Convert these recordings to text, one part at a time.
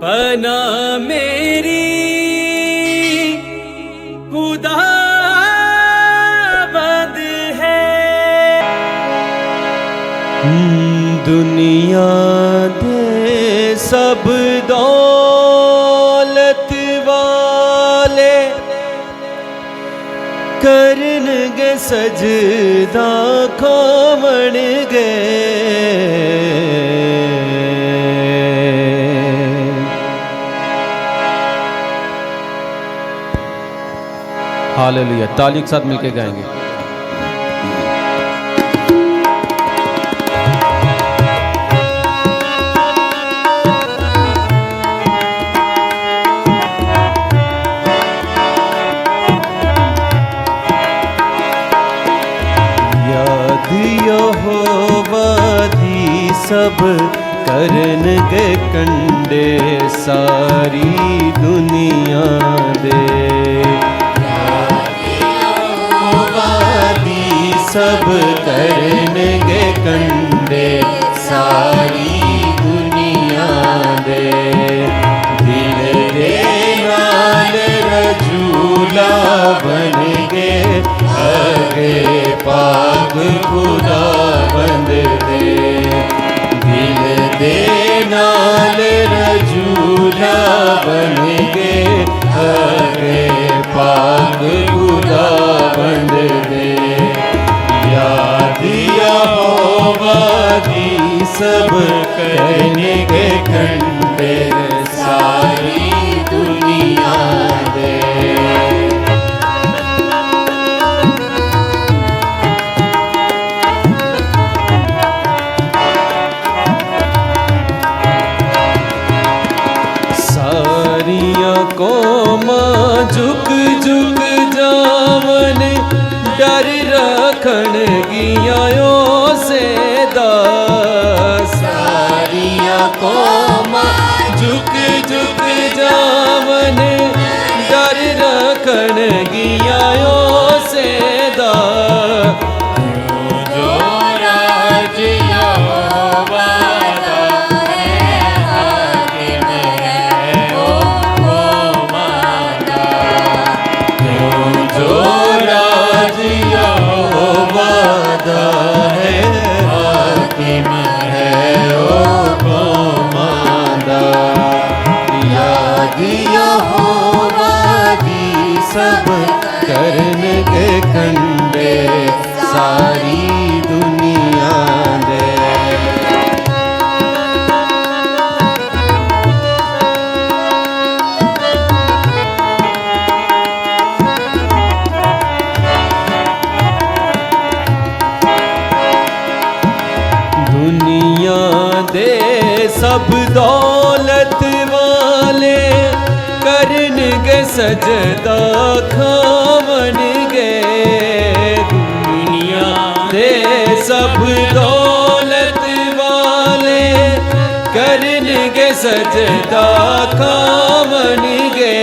पना मेरी खुदा बंद है। दुनिया दे सब दौलत वाले करनगे सजदा खावणगे। हालेलुया, ताली के साथ मिलके गाएंगे। याद यहोवा दी सब करनगे कंडे सारी दुनिया दे। सब करनगे कंडे सारी दुनिया दे। दिल दे नाल रजूला बनगे अगे पाग खुदा बंद दे। दिल दे नाल रजूला बनगे अगे पाग खुदा बंद दे। याद यहोवा दी सब करनगे कंडे सारी दुनिया दे। सारिया कौमां झुक झुक जावन डर रखण गियायो सेदा। सारिया कौमां झुक झुक जावन डर रखण गियायो सेदा। जो राज यहोवा दा है हाकिम है ओ कौमां दा। जो राज यहोवा दा है हाकिम है ओ कौमां दा। याद यहोवा दी सब करनगे कंडे सारी दुनिया दे। दुनिया दे सब दौलत वाले करनगे सजदा खावणगे। दुनिया दे सब दौलत वाले करनगे सजदा खावणगे।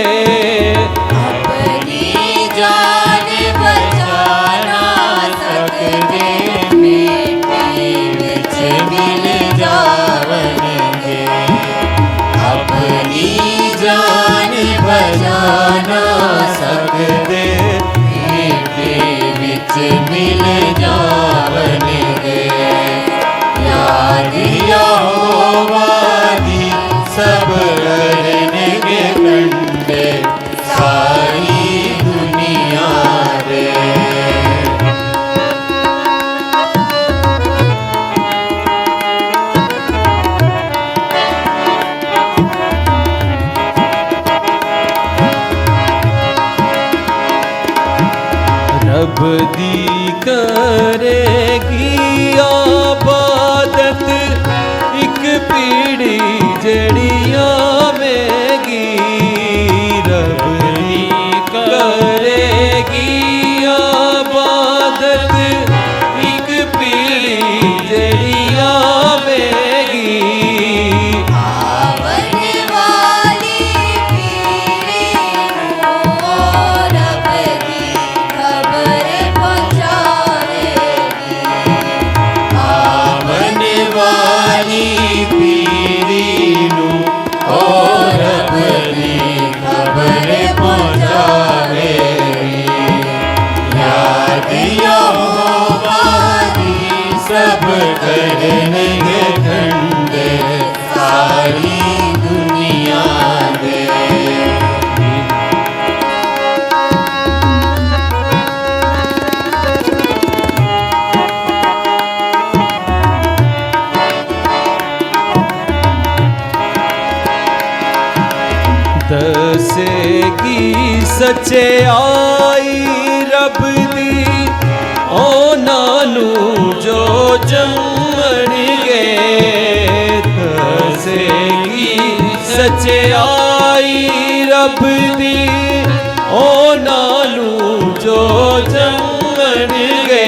अपनी जान बचा ना सकते मिट्टी विच मिल जावणगे। अपनी जान बचा ना सकते मिट्टी विच मिल जावणगे। याद यहोवा दी सब करनगे कंडे सारी दुनिया दे। रब दी करेगी आबादत एक पीढ़ी जड़ी आवेगी। रब दी करेगी आबादत एक पीढ़ी जड़ी आवेगी। आवन वाली पीढ़ी को रब की खबर पहुंचावेगी। आवन वाली पीढ़ी नू दसेगी सच्चाई रब दी ਉਹਨਾਂ ਨੂੰ ਜੋ ਜੰਮਣਗੇ ਦਸੇਗੀ ਸੱਚਾਈ ਰੱਬ ਦੀ ਉਹਨਾਂ ਨੂੰ ਜੋ ਜੰਮਣਗੇ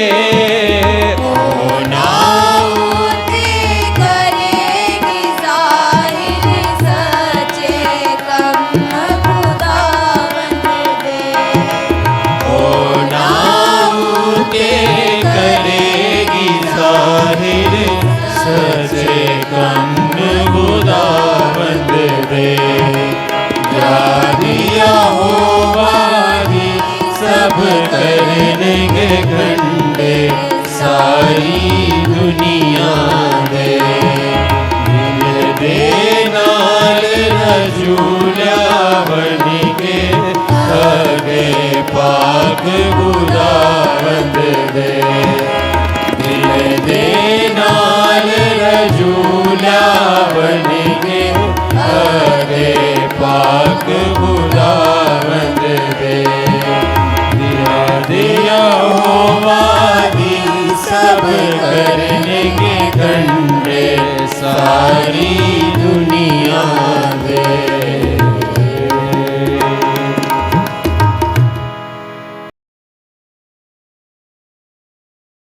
करनेंगे घंटे सारी दुनिया दे दिल दे नाल रजूला बन के अगे पाक